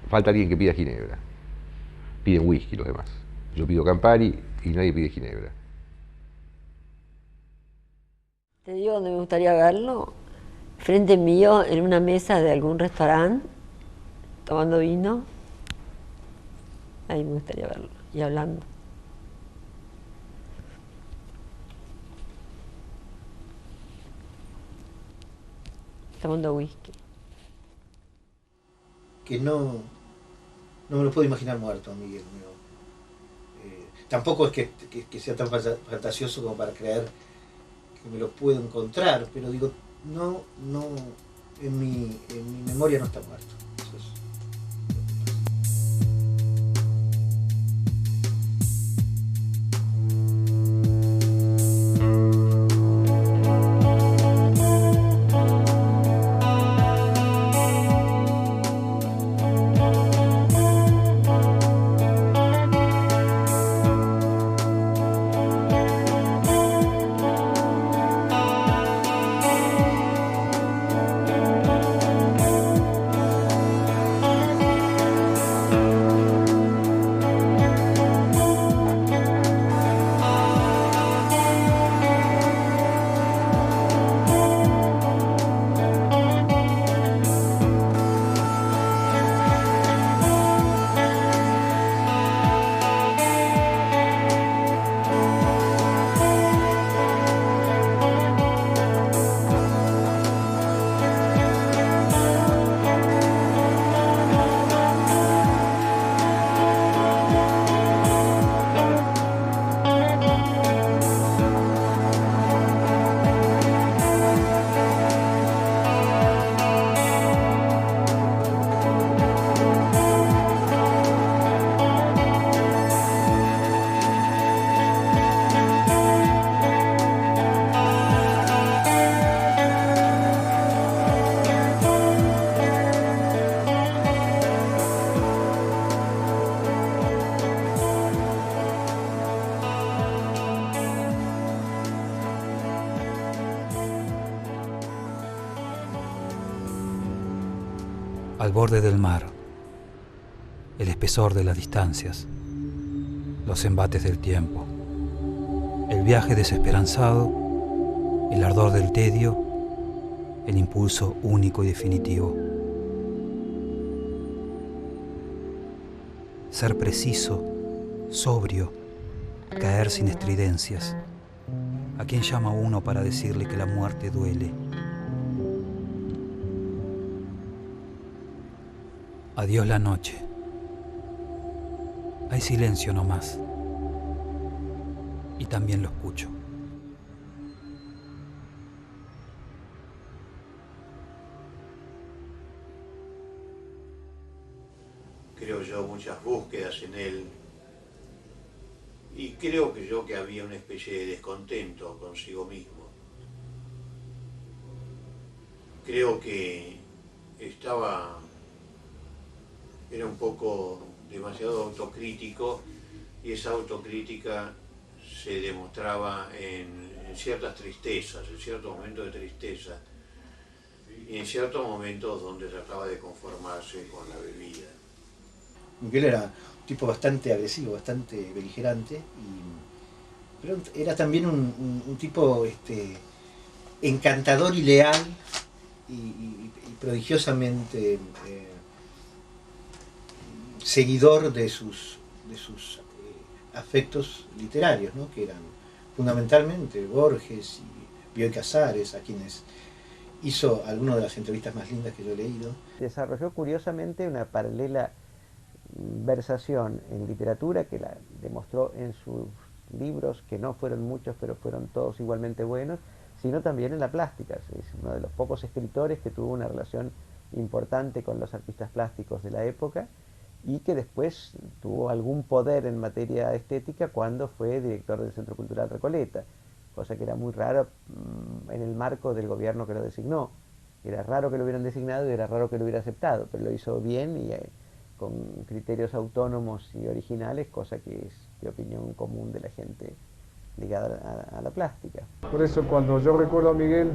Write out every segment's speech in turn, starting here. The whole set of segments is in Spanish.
falta alguien que pida ginebra. Piden whisky los demás. Yo pido Campari y nadie pide ginebra. Te digo dónde me gustaría verlo, frente mío en una mesa de algún restaurante, tomando vino, ahí me gustaría verlo, y hablando. Tomando whisky. Que no me lo puedo imaginar muerto, Miguel. Tampoco es que sea tan fantasioso como para creer que me lo puedo encontrar, pero digo, no, en mi memoria no está muerto. Eso es. Al borde del mar, el espesor de las distancias, los embates del tiempo, el viaje desesperanzado, el ardor del tedio, el impulso único y definitivo. Ser preciso, sobrio, caer sin estridencias. ¿A quién llama uno para decirle que la muerte duele? Adiós la noche. Hay silencio nomás. Y también lo escucho. Creo yo muchas búsquedas en él. Y creo que había una especie de descontento consigo mismo. Creo que era un poco demasiado autocrítico, y esa autocrítica se demostraba en ciertas tristezas, en ciertos momentos de tristeza, y en ciertos momentos donde trataba de conformarse con la bebida. Miguel era un tipo bastante agresivo, bastante beligerante, pero era también un tipo encantador y leal y prodigiosamente seguidor de sus afectos literarios, ¿no? Que eran fundamentalmente Borges y Bioy Casares, a quienes hizo algunas de las entrevistas más lindas que yo he leído. Desarrolló curiosamente una paralela versación en literatura que la demostró en sus libros, que no fueron muchos pero fueron todos igualmente buenos, sino también en la plástica. Es uno de los pocos escritores que tuvo una relación importante con los artistas plásticos de la época y que después tuvo algún poder en materia estética cuando fue director del Centro Cultural Recoleta, cosa que era muy raro en el marco del gobierno que lo designó. Era raro que lo hubieran designado y era raro que lo hubiera aceptado, pero lo hizo bien y con criterios autónomos y originales, cosa que es de opinión común de la gente ligada a la plástica. Por eso cuando yo recuerdo a Miguel,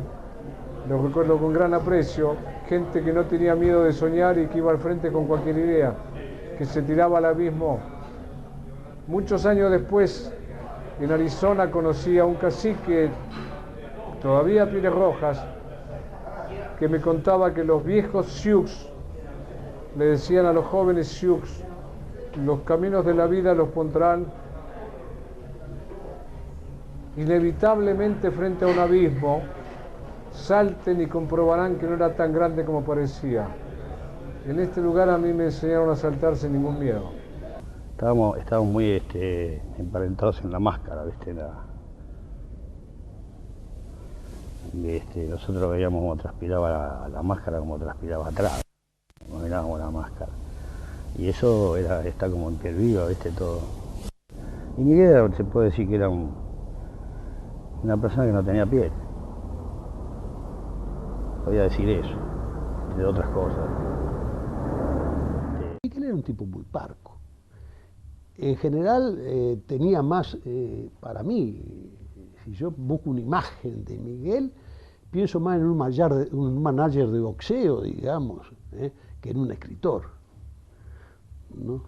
lo recuerdo con gran aprecio, gente que no tenía miedo de soñar y que iba al frente con cualquier idea, que se tiraba al abismo. Muchos años después, en Arizona, conocí a un cacique, todavía Pieles Rojas, que me contaba que los viejos Sioux le decían a los jóvenes Sioux: los caminos de la vida los pondrán inevitablemente frente a un abismo, salten y comprobarán que no era tan grande como parecía. En este lugar a mí me enseñaron a saltar sin ningún miedo. Estábamos muy emparentados en la máscara, ¿viste? Nosotros veíamos cómo transpiraba la máscara, como transpiraba atrás, como mirábamos la máscara. Y eso está como en piel viva, ¿viste? Todo. Y Miguel se puede decir que era una persona que no tenía piel. Podía decir eso, de otras cosas. Miguel era un tipo muy parco. En general tenía más, para mí, si yo busco una imagen de Miguel, pienso más en un manager de boxeo, digamos, que en un escritor, ¿no?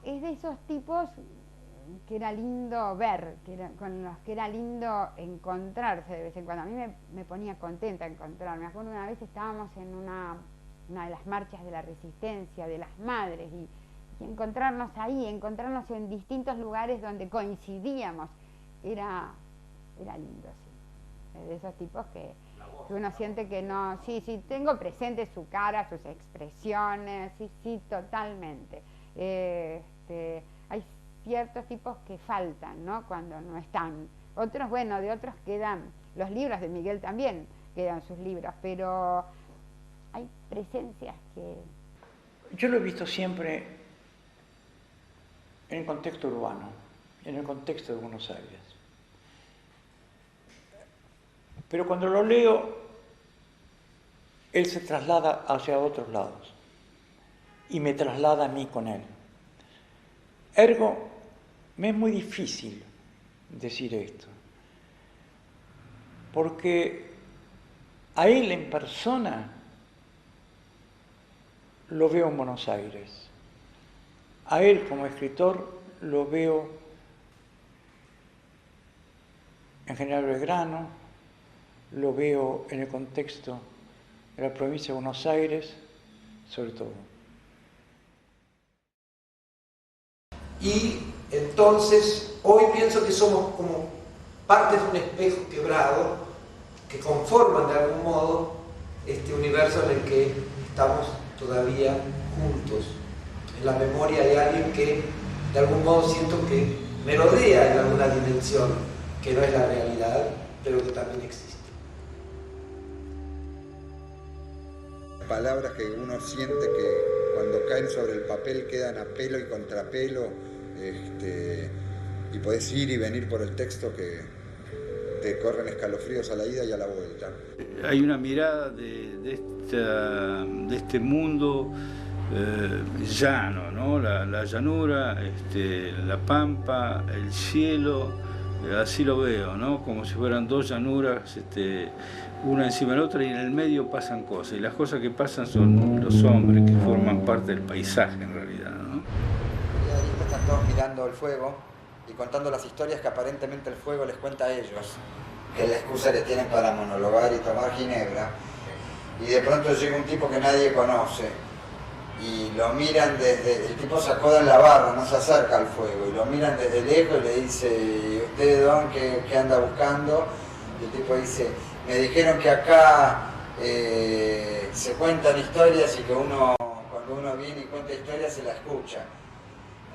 Es de esos tipos que era lindo ver, con los que era lindo encontrarse de vez en cuando. A mí me ponía contenta encontrarme. Me acuerdo una vez estábamos en una de las marchas de la resistencia, de las madres, y encontrarnos ahí, encontrarnos en distintos lugares donde coincidíamos, era lindo, sí. De esos tipos que uno siente que no, sí, tengo presente su cara, sus expresiones, sí, totalmente. Hay ciertos tipos que faltan, ¿no?, cuando no están. Otros, bueno, de otros quedan, los libros de Miguel también quedan sus libros, pero hay presencias que... Yo lo he visto siempre en el contexto urbano, en el contexto de Buenos Aires. Pero cuando lo leo, él se traslada hacia otros lados y me traslada a mí con él. Ergo, me es muy difícil decir esto, porque a él en persona lo veo en Buenos Aires. A él como escritor lo veo en General Belgrano, lo veo en el contexto de la provincia de Buenos Aires, sobre todo. Y entonces, hoy pienso que somos como partes de un espejo quebrado que conforman de algún modo este universo en el que estamos todavía juntos. En la memoria hay alguien que de algún modo siento que merodea en alguna dimensión que no es la realidad, pero que también existe. Palabras que uno siente que cuando caen sobre el papel quedan a pelo y contrapelo, y podés ir y venir por el texto que te corren escalofríos a la ida y a la vuelta. Hay una mirada de este mundo llano, ¿no? La llanura, la pampa, el cielo, así lo veo, ¿no? Como si fueran dos llanuras, una encima de la otra, y en el medio pasan cosas, y las cosas que pasan son los hombres que forman parte del paisaje en realidad, ¿no? Y ahí están todos mirando el fuego y contando las historias que aparentemente el fuego les cuenta a ellos, que es la excusa que tienen para monologar y tomar ginebra, y de pronto llega un tipo que nadie conoce y lo miran desde, el tipo se acoda en la barra, no se acerca al fuego, y lo miran desde lejos y le dice: ¿usted, don, qué anda buscando? Y el tipo dice: me dijeron que acá se cuentan historias y que uno, cuando uno viene y cuenta historias, se la escucha.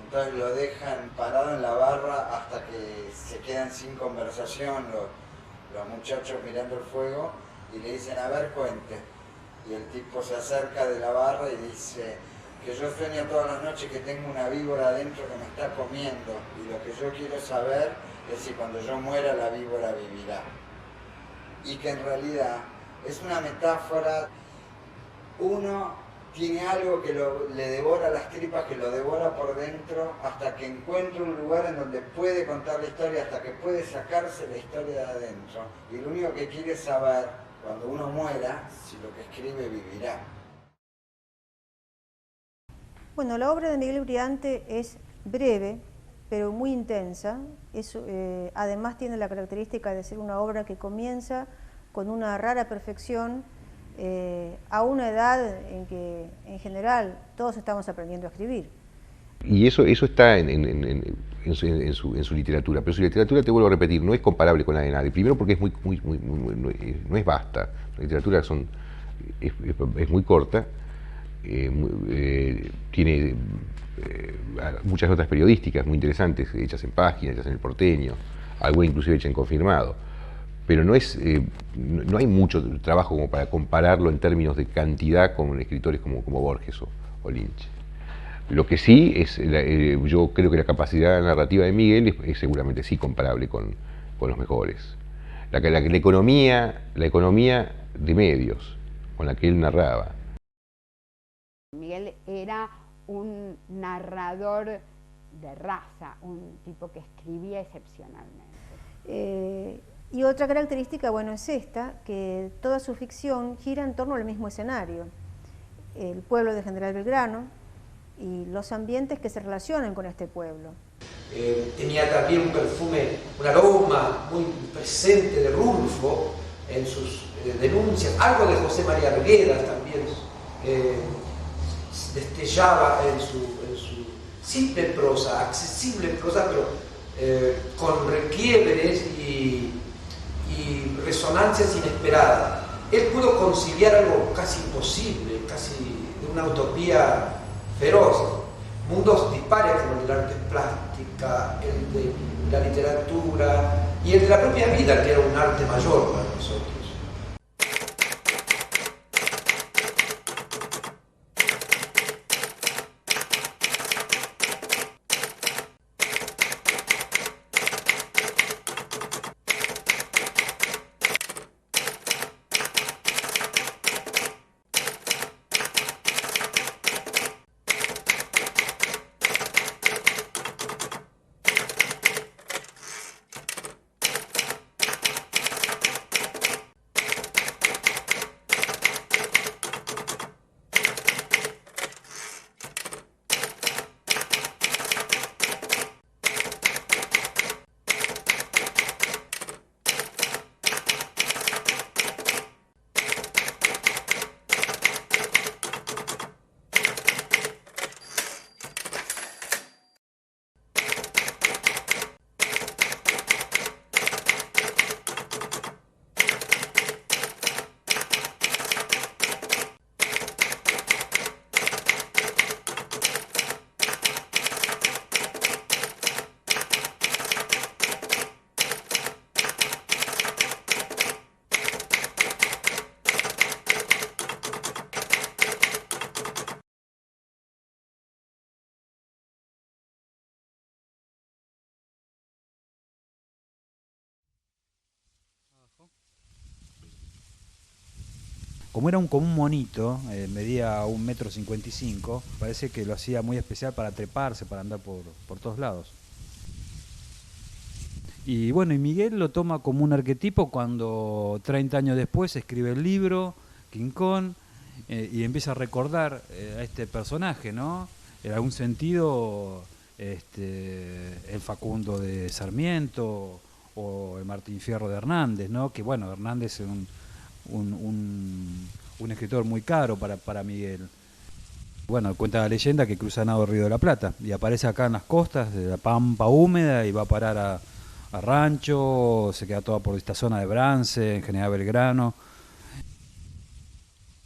Entonces lo dejan parado en la barra hasta que se quedan sin conversación los muchachos mirando el fuego, y le dicen: a ver, cuente. Y el tipo se acerca de la barra y dice: que yo sueño todas las noches que tengo una víbora adentro que me está comiendo, y lo que yo quiero saber es si cuando yo muera la víbora vivirá. Y que en realidad es una metáfora. Uno tiene algo que le devora las tripas, que lo devora por dentro, hasta que encuentra un lugar en donde puede contar la historia, hasta que puede sacarse la historia de adentro. Y lo único que quiere es saber, cuando uno muera, si lo que escribe vivirá. Bueno, la obra de Miguel Briante es breve, pero muy intensa. Además tiene la característica de ser una obra que comienza con una rara perfección, a una edad en que, en general, todos estamos aprendiendo a escribir. Y eso está en su literatura, pero su literatura, te vuelvo a repetir, no es comparable con la de nadie. Primero porque es no es vasta, la literatura es muy corta, tiene muchas notas periodísticas muy interesantes, hechas en Página, hechas en El Porteño, algunas inclusive hechas en Confirmado. Pero no hay mucho trabajo como para compararlo en términos de cantidad con escritores como Borges o Lynch. Lo que sí es, yo creo que la capacidad narrativa de Miguel es seguramente sí comparable con los mejores. La economía de medios con la que él narraba. Miguel era un narrador de raza, un tipo que escribía excepcionalmente. Y otra característica, bueno, es esta, que toda su ficción gira en torno al mismo escenario, el pueblo de General Belgrano y los ambientes que se relacionan con este pueblo. Tenía también un perfume, un aroma muy presente de Rulfo en sus denuncias, algo de José María Arguedas también destellaba en su simple prosa, accesible prosa, pero con requiebres y resonancias inesperadas. Él pudo conciliar algo casi imposible, casi de una utopía feroz, mundos dispares como el de la arte plástica, el de la literatura y el de la propia vida, que era un arte mayor para nosotros. Como era como un monito, medía 1,55 m, parece que lo hacía muy especial para treparse, para andar por todos lados. Y bueno, y Miguel lo toma como un arquetipo cuando 30 años después escribe el libro, King Kong, y empieza a recordar a este personaje, ¿no? En algún sentido, el Facundo de Sarmiento o el Martín Fierro de Hernández, ¿no? Que bueno, Hernández es un escritor muy caro para Miguel. Bueno, cuenta la leyenda que cruza nado el Río de la Plata y aparece acá en las costas de la Pampa húmeda y va a parar a Rancho, se queda toda por esta zona de Brance, en General Belgrano.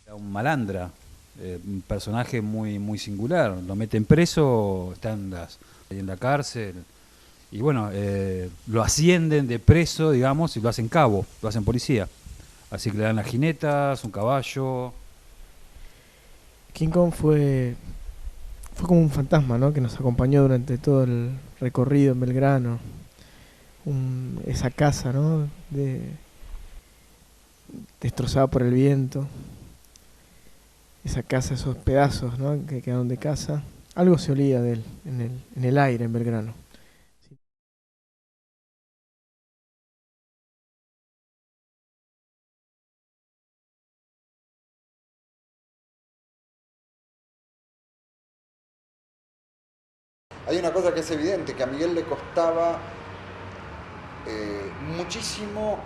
Era un malandra, un personaje muy singular. Lo meten preso, está en la cárcel y bueno, lo ascienden de preso, digamos, y lo hacen cabo, lo hacen policía. Así que le dan las jinetas, un caballo. King Kong fue como un fantasma, ¿no? Que nos acompañó durante todo el recorrido en Belgrano. Esa casa, ¿no? Destrozada por el viento. esa casa, esos pedazos, ¿no?, que quedaron de casa. Algo se olía de él en el aire en Belgrano. Hay una cosa que es evidente, que a Miguel le costaba muchísimo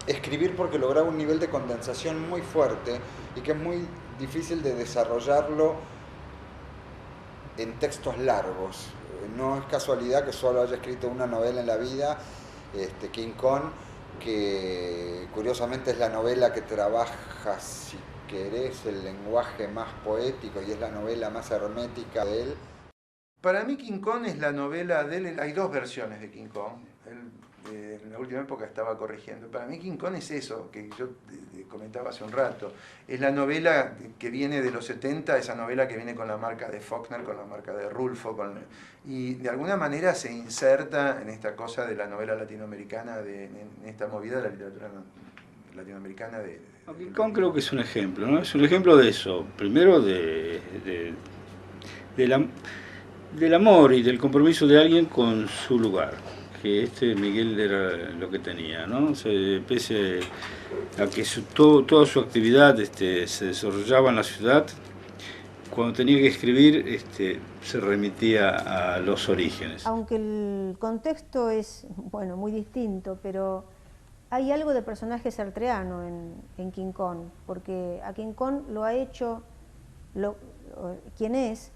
escribir porque lograba un nivel de condensación muy fuerte y que es muy difícil de desarrollarlo en textos largos. No es casualidad que solo haya escrito una novela en la vida, King Kong, que curiosamente es la novela que trabaja, si querés, el lenguaje más poético y es la novela más hermética de él. Para mí King Kong es la novela de él, hay dos versiones de King Kong. En la última época estaba corrigiendo. Para mí King Kong es eso, que yo comentaba hace un rato. Es la novela que viene de los 70, esa novela que viene con la marca de Faulkner, con la marca de Rulfo, y de alguna manera se inserta en esta cosa de la novela latinoamericana, en esta movida de la literatura latinoamericana. King Kong creo que es un ejemplo, ¿no? Es un ejemplo de eso. Primero del amor y del compromiso de alguien con su lugar, que Miguel era lo que tenía, ¿no? O sea, pese a que toda su actividad se desarrollaba en la ciudad, cuando tenía que escribir se remitía a los orígenes. Aunque el contexto es, bueno, muy distinto, pero hay algo de personaje sartreano en King Kong, porque a King Kong lo ha hecho quien es,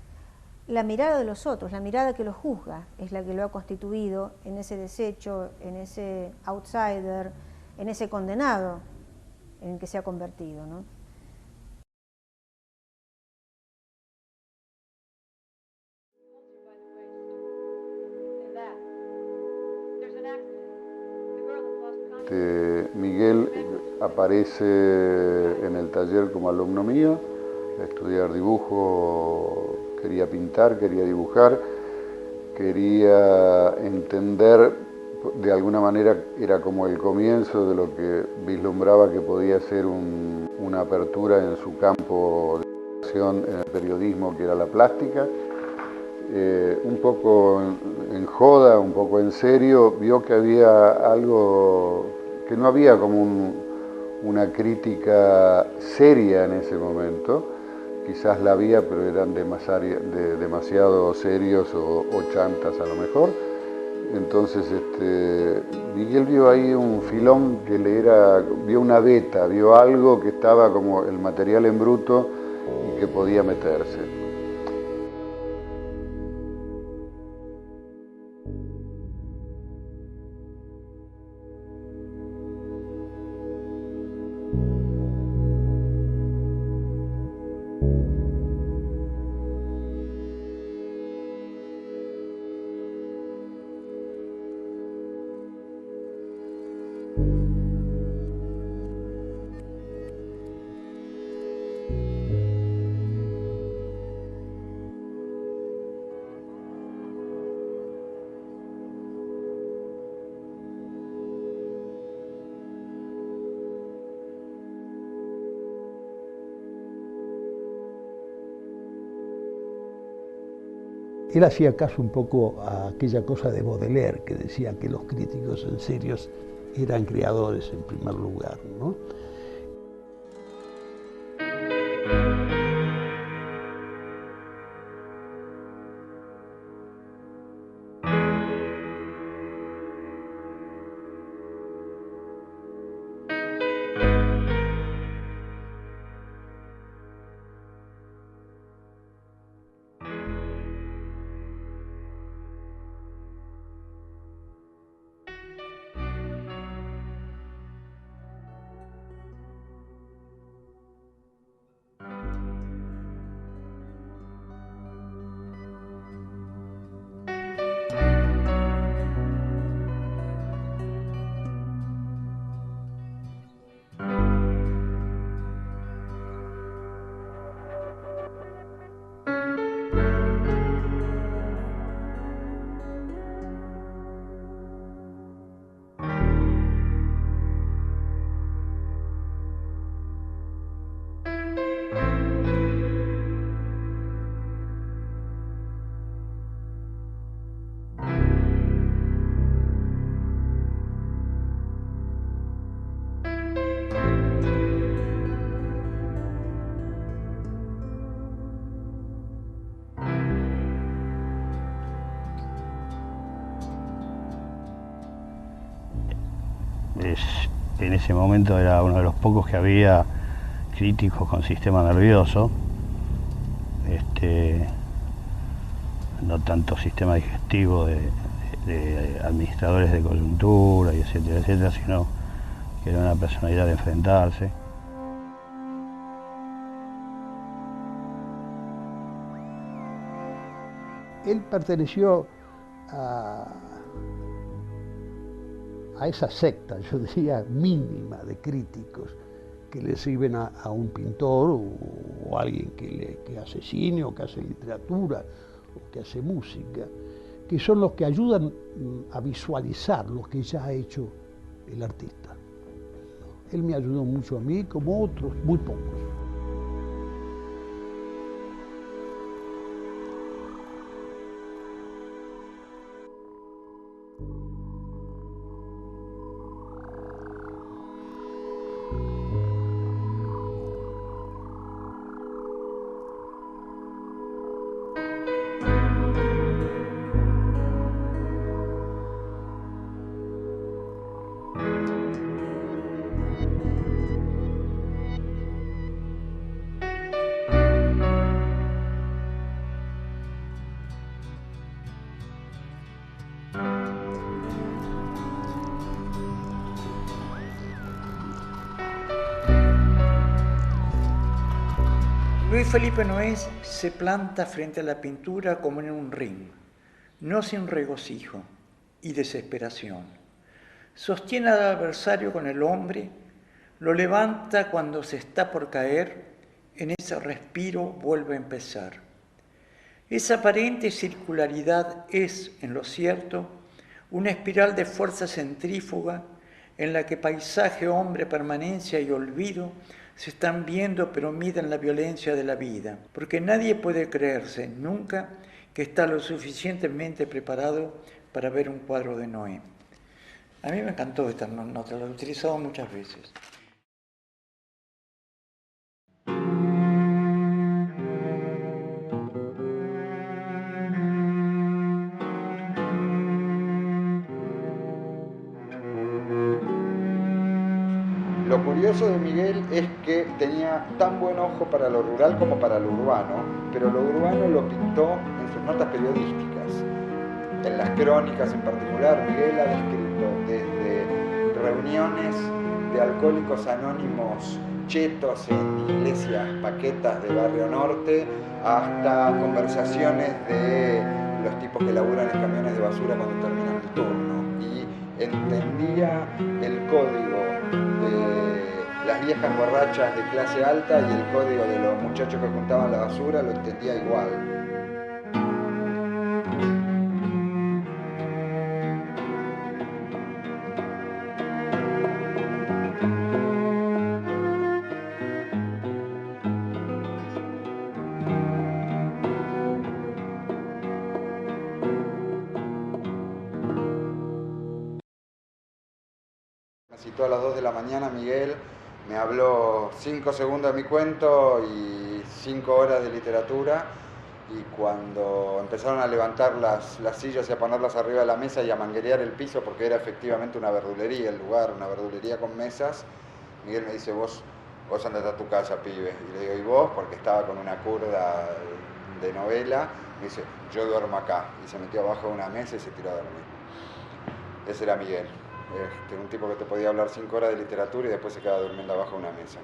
la mirada de los otros, la mirada que lo juzga, es la que lo ha constituido en ese desecho, en ese outsider, en ese condenado en el que se ha convertido, ¿no? Miguel aparece en el taller como alumno mío, a estudiar dibujo, quería pintar, quería dibujar, quería entender, de alguna manera era como el comienzo de lo que vislumbraba que podía ser una apertura en su campo de acción en el periodismo, que era la plástica. Un poco en joda, un poco en serio, vio que había algo, que no había como una crítica seria en ese momento. Quizás la había, pero eran demasiado serios o chantas a lo mejor. Entonces Miguel vio ahí un filón que vio una beta, vio algo que estaba como el material en bruto y que podía meterse. Él hacía caso un poco a aquella cosa de Baudelaire, que decía que los críticos en serios eran creadores en primer lugar, ¿no? En ese momento era uno de los pocos que había críticos con sistema nervioso, no tanto sistema digestivo de administradores de coyuntura y etcétera, etcétera, sino que era una personalidad de enfrentarse. Él perteneció a esa secta, yo diría, mínima de críticos que le sirven a un pintor o a alguien que hace cine o que hace literatura o que hace música, que son los que ayudan a visualizar lo que ya ha hecho el artista. Él me ayudó mucho a mí, como otros, muy pocos. Luis Felipe Noés se planta frente a la pintura como en un ring, no sin regocijo y desesperación. Sostiene al adversario con el hombre, lo levanta cuando se está por caer, en ese respiro vuelve a empezar. Esa aparente circularidad es, en lo cierto, una espiral de fuerza centrífuga en la que paisaje, hombre, permanencia y olvido se están viendo, pero miden la violencia de la vida, porque nadie puede creerse nunca que está lo suficientemente preparado para ver un cuadro de Noé. A mí me encantó esta nota, la he utilizado muchas veces. Lo curioso de Miguel es que tenía tan buen ojo para lo rural como para lo urbano, pero lo urbano lo pintó en sus notas periodísticas. En las crónicas en particular, Miguel ha descrito desde reuniones de alcohólicos anónimos chetos en iglesias paquetas de Barrio Norte, hasta conversaciones de los tipos que laburan en camiones de basura cuando terminan el turno. Y entendía el código de las viejas borrachas de clase alta y el código de los muchachos que juntaban la basura, lo entendía igual. Me citó a las 2 de la mañana Miguel, me habló 5 segundos de mi cuento y 5 horas de literatura, y cuando empezaron a levantar las sillas y a ponerlas arriba de la mesa y a manguerear el piso, porque era efectivamente una verdulería el lugar, una verdulería con mesas, Miguel me dice, vos andate a tu casa, pibe. Y le digo, ¿y vos? Porque estaba con una curda de novela. Me dice, yo duermo acá. Y se metió abajo de una mesa y se tiró a dormir. Ese era Miguel. Un tipo que te podía hablar 5 horas de literatura y después se quedaba durmiendo abajo de una mesa.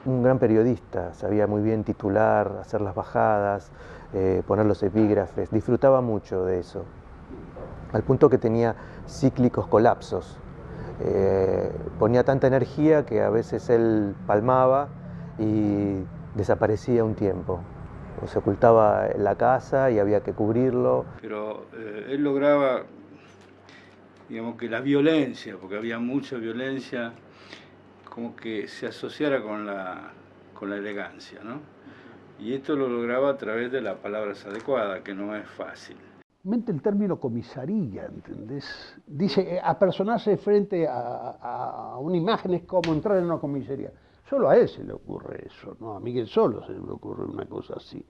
Un gran periodista, sabía muy bien titular, hacer las bajadas, poner los epígrafes, disfrutaba mucho de eso, al punto que tenía cíclicos colapsos. Ponía tanta energía que a veces él palmaba y desaparecía un tiempo. O se ocultaba en la casa y había que cubrirlo. Pero él lograba, digamos, que la violencia, porque había mucha violencia, como que se asociara con la elegancia, ¿no? Y esto lo lograba a través de las palabras adecuadas, que no es fácil. Mente el término comisaría, ¿entendés? Dice, apersonarse frente a una imagen es como entrar en una comisaría. Solo a él se le ocurre eso, ¿no? A Miguel solo se le ocurre una cosa así.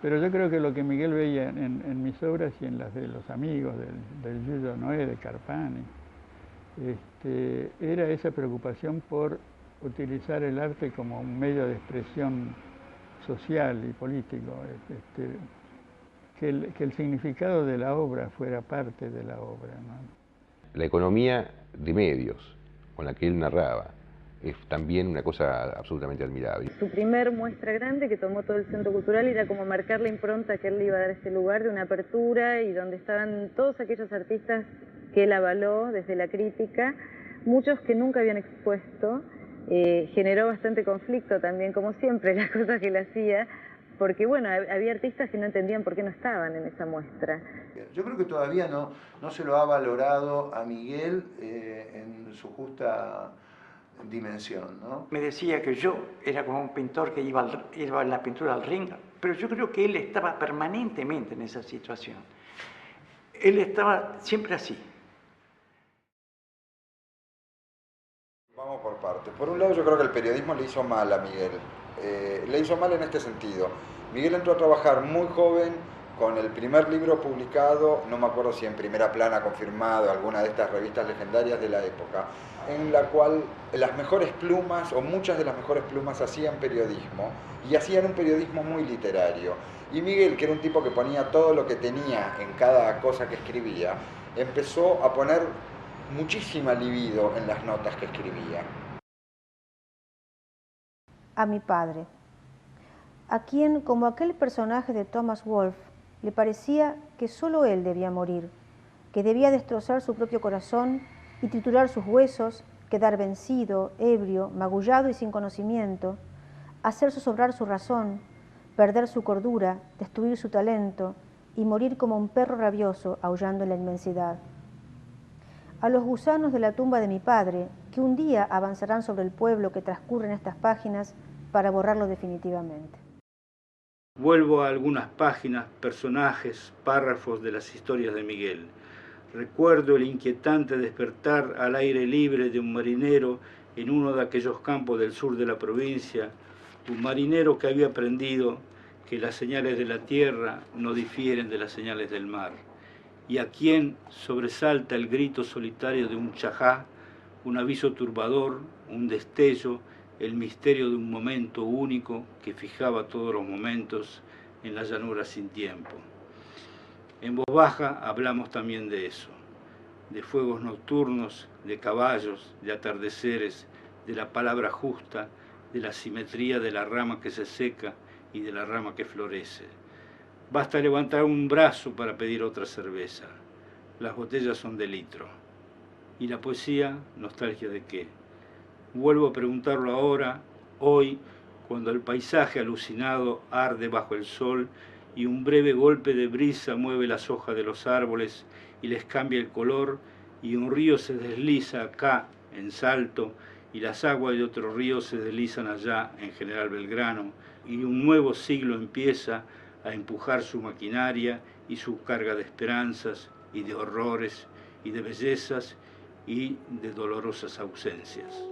Pero yo creo que lo que Miguel veía en mis obras y en las de los amigos, del Yuyo Noé, de Carpani, era esa preocupación por utilizar el arte como un medio de expresión social y político, que el significado de la obra fuera parte de la obra, ¿no? La economía de medios con la que él narraba es también una cosa absolutamente admirable. Su primer muestra grande que tomó todo el Centro Cultural era como marcar la impronta que él le iba a dar a este lugar de una apertura y donde estaban todos aquellos artistas que él avaló desde la crítica, muchos que nunca habían expuesto. Generó bastante conflicto también, como siempre, las cosas que él hacía, porque bueno, había artistas que no entendían por qué no estaban en esa muestra. Yo creo que todavía no se lo ha valorado a Miguel en su justa dimensión, ¿no? Me decía que yo era como un pintor que iba a la pintura al ring, pero yo creo que él estaba permanentemente en esa situación. Él estaba siempre así. Vamos por partes. Por un lado, yo creo que el periodismo le hizo mal a Miguel. Le hizo mal en este sentido. Miguel entró a trabajar muy joven, con el primer libro publicado, no me acuerdo si en Primera Plana confirmado, alguna de estas revistas legendarias de la época, en la cual las mejores plumas, o muchas de las mejores plumas, hacían periodismo, y hacían un periodismo muy literario. Y Miguel, que era un tipo que ponía todo lo que tenía en cada cosa que escribía, empezó a poner muchísima libido en las notas que escribía. A mi padre, a quien, como aquel personaje de Thomas Wolfe, le parecía que solo él debía morir, que debía destrozar su propio corazón y triturar sus huesos, quedar vencido, ebrio, magullado y sin conocimiento, hacer zozobrar su razón, perder su cordura, destruir su talento y morir como un perro rabioso aullando en la inmensidad. A los gusanos de la tumba de mi padre, que un día avanzarán sobre el pueblo que transcurre en estas páginas para borrarlo definitivamente. Vuelvo a algunas páginas, personajes, párrafos de las historias de Miguel. Recuerdo el inquietante despertar al aire libre de un marinero en uno de aquellos campos del sur de la provincia, un marinero que había aprendido que las señales de la tierra no difieren de las señales del mar, y a quien sobresalta el grito solitario de un chajá, un aviso turbador, un destello, el misterio de un momento único que fijaba todos los momentos en la llanura sin tiempo. En voz baja hablamos también de eso, de fuegos nocturnos, de caballos, de atardeceres, de la palabra justa, de la simetría de la rama que se seca y de la rama que florece. Basta levantar un brazo para pedir otra cerveza. Las botellas son de litro. ¿Y la poesía? ¿Nostalgia de qué? Vuelvo a preguntarlo ahora, hoy, cuando el paisaje alucinado arde bajo el sol y un breve golpe de brisa mueve las hojas de los árboles y les cambia el color, y un río se desliza acá, en Salto, y las aguas de otro río se deslizan allá, en General Belgrano, y un nuevo siglo empieza a empujar su maquinaria y su carga de esperanzas y de horrores y de bellezas y de dolorosas ausencias.